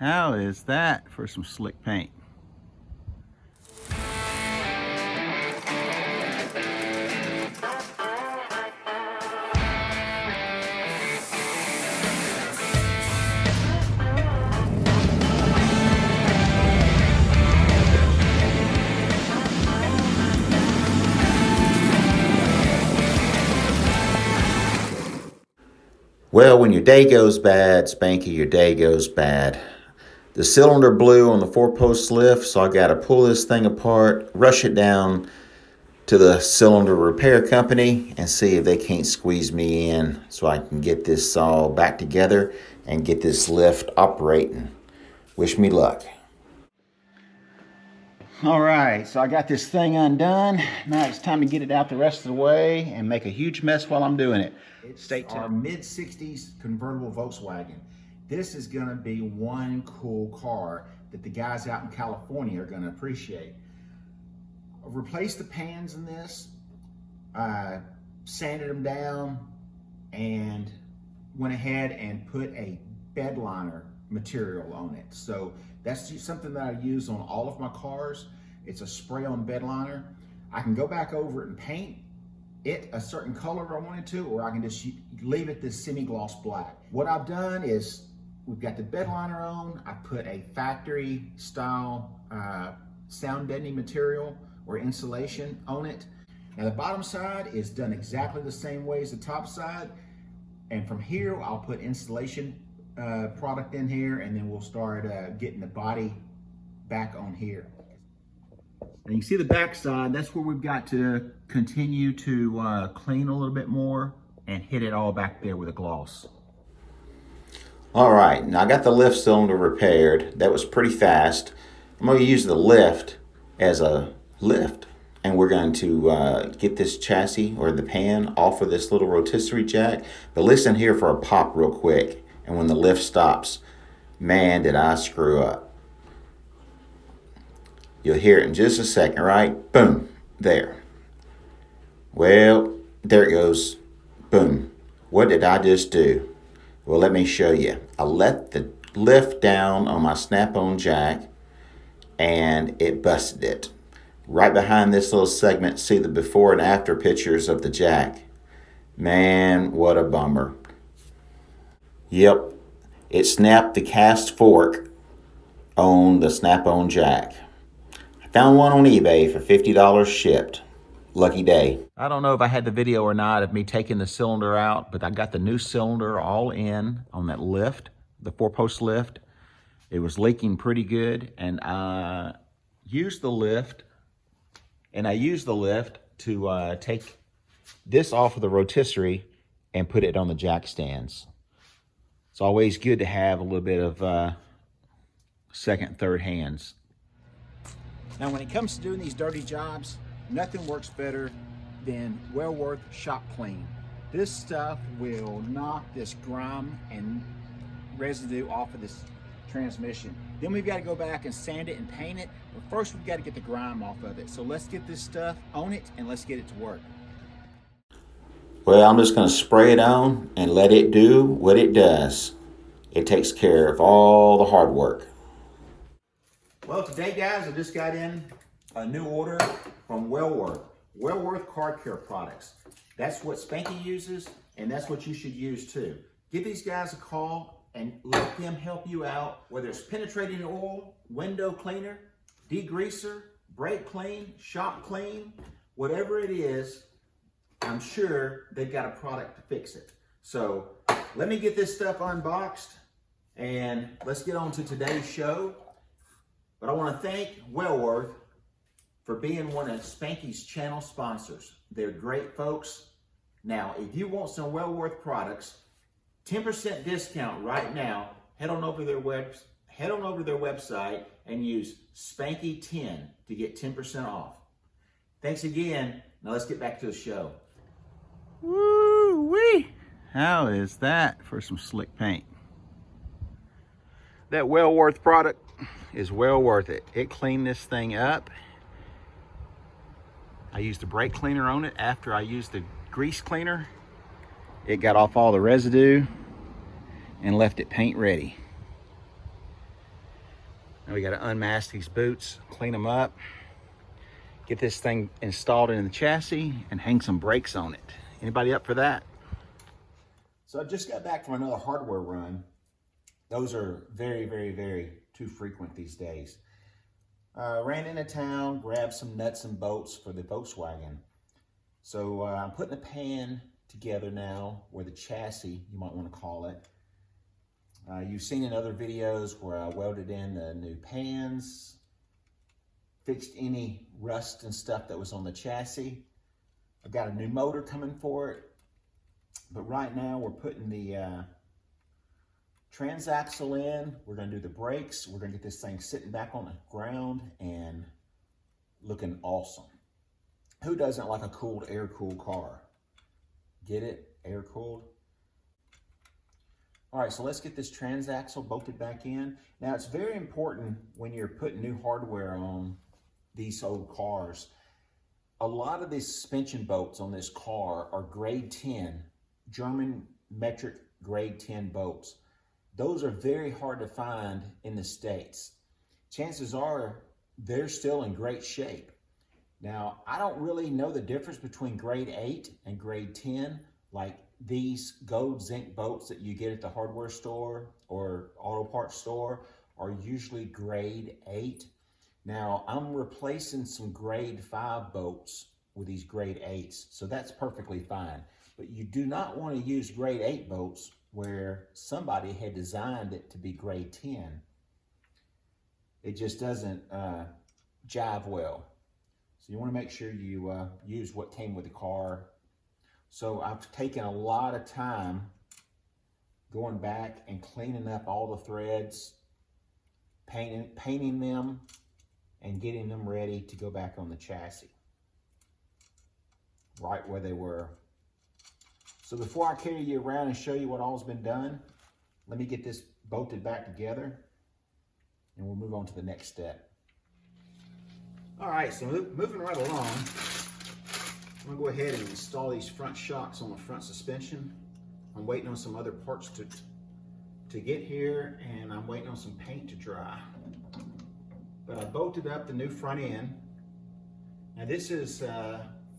How is that for some slick paint? Well, when your day goes bad, Spanky, your day goes bad. The cylinder blew on the four-post lift, so I got to pull this thing apart, rush it down to the cylinder repair company, and see if they can't squeeze me in so I can get this all back together and get this lift operating. Wish me luck. All right, so I got this thing undone. Now it's time to get it out the rest of the way and make a huge mess while I'm doing it. It's our mid-60s convertible Volkswagen. This is going to be one cool car that the guys out in California are going to appreciate. Replaced the pans in this, sanded them down, and went ahead and put a bed liner material on it. So that's just something that I use on all of my cars. It's a spray-on bed liner. I can go back over it and paint it a certain color if I wanted to, or I can just leave it this semi-gloss black. What I've done is we've got the bed liner on. I put a factory style sound deadening material or insulation on it. Now the bottom side is done exactly the same way as the top side. And from here, I'll put insulation product in here, and then we'll start getting the body back on here. And you see the back side, that's where we've got to continue to clean a little bit more and hit it all back there with a gloss. All right, now I got the lift cylinder repaired. That was pretty fast. I'm going to use the lift as a lift, and we're going to get this chassis or the pan off of this little rotisserie jack. But listen here for a pop real quick, and when the lift stops, man, did I screw up. You'll hear it in just a second, right? Boom, there. Well, there it goes. Boom. What did I just do? Well, let me show you. I let the lift down on my snap-on jack, and it busted it. Right behind this little segment, see the before and after pictures of the jack. Man, what a bummer. Yep, it snapped the cast fork on the snap-on jack. Found one on eBay for $50 shipped. Lucky day. I don't know if I had the video or not of me taking the cylinder out, but I got the new cylinder all in on that lift, the four-post lift. It was leaking pretty good, and I used the lift to take this off of the rotisserie and put it on the jack stands. It's always good to have a little bit of second, third hands. Now, when it comes to doing these dirty jobs, nothing works better than Wellworth Shop Clean. This stuff will knock this grime and residue off of this transmission. Then we've got to go back and sand it and paint it. But first, we've got to get the grime off of it. So let's get this stuff on it and let's get it to work. Well, I'm just going to spray it on and let it do what it does. It takes care of all the hard work. Well, today, guys, I just got in a new order from Wellworth Car Care Products. That's what Spanky uses, and that's what you should use too. Give these guys a call and let them help you out, whether it's penetrating oil, window cleaner, degreaser, brake clean, shop clean, whatever it is, I'm sure they've got a product to fix it. So let me get this stuff unboxed, and let's get on to today's show. But I want to thank Wellworth for being one of Spanky's channel sponsors. They're great folks. Now, if you want some Wellworth products, 10% discount right now. Head on over to their website and use Spanky10 to get 10% off. Thanks again. Now let's get back to the show. Woo-wee! How is that for some slick paint? That Wellworth product is well worth it. It cleaned this thing up. I used the brake cleaner on it after I used the grease cleaner. It got off all the residue and left it paint ready. Now we got to unmask these boots, clean them up, get this thing installed in the chassis, and hang some brakes on it. Anybody up for that? So I just got back from another hardware run. Those are very, very, very too frequent these days. Ran into town, grabbed some nuts and bolts for the Volkswagen. So I'm putting a pan together now, or the chassis, you might want to call it. You've seen in other videos where I welded in the new pans, fixed any rust and stuff that was on the chassis. I've got a new motor coming for it, but right now we're putting the transaxle in. We're going to do the brakes. We're going to get this thing sitting back on the ground and looking awesome. Who doesn't like a cooled, air-cooled car? Get it? Air-cooled? All right, so let's get this transaxle bolted back in. Now, it's very important when you're putting new hardware on these old cars. A lot of these suspension bolts on this car are grade 10, German metric grade 10 bolts. Those are very hard to find in the States. Chances are they're still in great shape. Now, I don't really know the difference between grade 8 and grade 10, like these gold zinc bolts that you get at the hardware store or auto parts store are usually grade 8. Now, I'm replacing some grade 5 bolts with these grade 8s, so that's perfectly fine. But you do not want to use grade 8 bolts where somebody had designed it to be grade 10. It just doesn't jive well. So you want to make sure you use what came with the car. So I've taken a lot of time going back and cleaning up all the threads, painting them, and getting them ready to go back on the chassis, right where they were. So before I carry you around and show you what all's been done, let me get this bolted back together and we'll move on to the next step. All right, so moving right along, I'm gonna go ahead and install these front shocks on the front suspension. I'm waiting on some other parts to get here, and I'm waiting on some paint to dry. But I bolted up the new front end. Now this is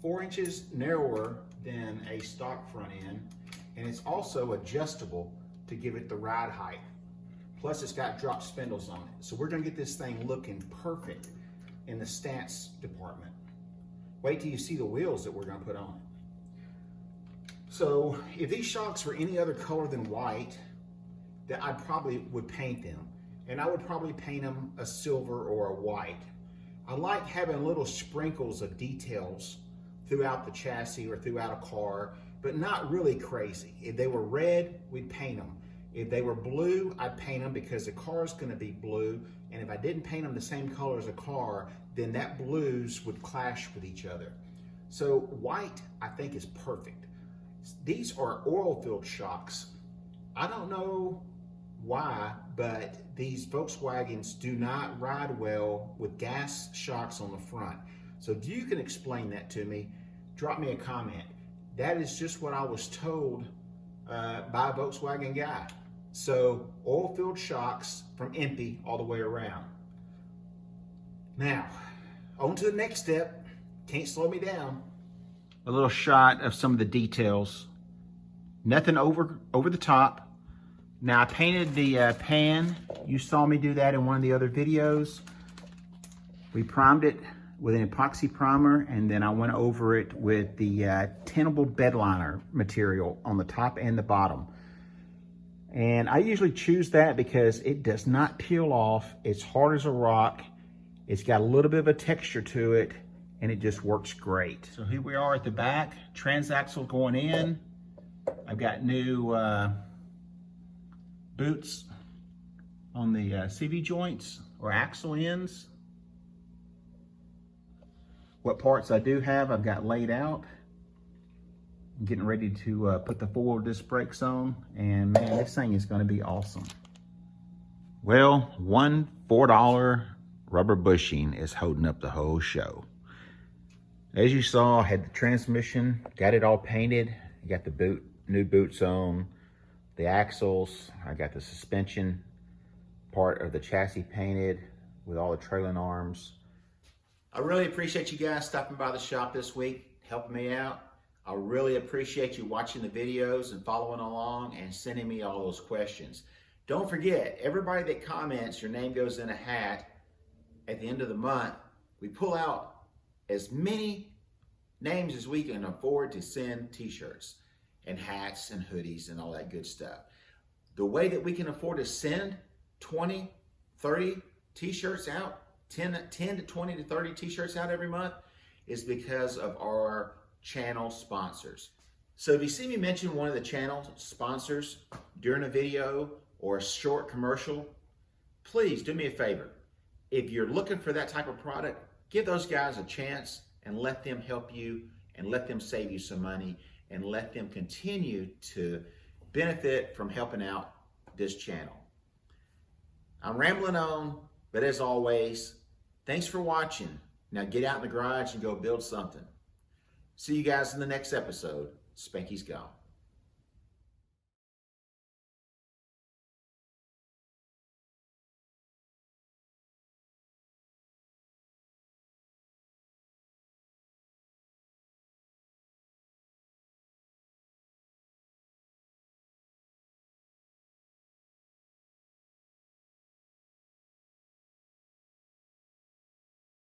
4 inches narrower than a stock front end, and it's also adjustable to give it the ride height. Plus it's got drop spindles on it. So we're gonna get this thing looking perfect in the stance department. Wait till you see the wheels that we're gonna put on it. So if these shocks were any other color than white, that I probably would paint them. And I would probably paint them a silver or a white. I like having little sprinkles of details throughout the chassis or throughout a car, but not really crazy. If they were red, we'd paint them. If they were blue, I'd paint them because the car is gonna be blue, and if I didn't paint them the same color as a car, then that blues would clash with each other. So white, I think, is perfect. These are oil-filled shocks. I don't know why, but these Volkswagens do not ride well with gas shocks on the front. So if you can explain that to me, drop me a comment. That is just what I was told by a Volkswagen guy. So oil-filled shocks from Empey all the way around. Now, on to the next step. Can't slow me down. A little shot of some of the details. Nothing over the top. Now I painted the pan. You saw me do that in one of the other videos. We primed it with an epoxy primer, and then I went over it with the tintable bed liner material on the top and the bottom. And I usually choose that because it does not peel off. It's hard as a rock. It's got a little bit of a texture to it, and it just works great. So here we are at the back, transaxle going in. I've got new boots on the CV joints or axle ends. What parts I do have, I've got laid out. I'm getting ready to put the 4-wheel disc brakes on, and man, this thing is gonna be awesome. Well, one $4 rubber bushing is holding up the whole show. As you saw, I had the transmission, got it all painted, got the new boots on, the axles, I got the suspension part of the chassis painted, with all the trailing arms. I really appreciate you guys stopping by the shop this week, helping me out. I really appreciate you watching the videos and following along and sending me all those questions. Don't forget, everybody that comments, your name goes in a hat. At the end of the month, we pull out as many names as we can afford to send t-shirts and hats and hoodies and all that good stuff. The way that we can afford to send 20, 30 t-shirts out, 10 to 20 to 30 t-shirts out every month is because of our channel sponsors. So if you see me mention one of the channel sponsors during a video or a short commercial, please do me a favor. If you're looking for that type of product, give those guys a chance and let them help you and let them save you some money and let them continue to benefit from helping out this channel. I'm rambling on, but as always, thanks for watching. Now get out in the garage and go build something. See you guys in the next episode. Spanky's gone.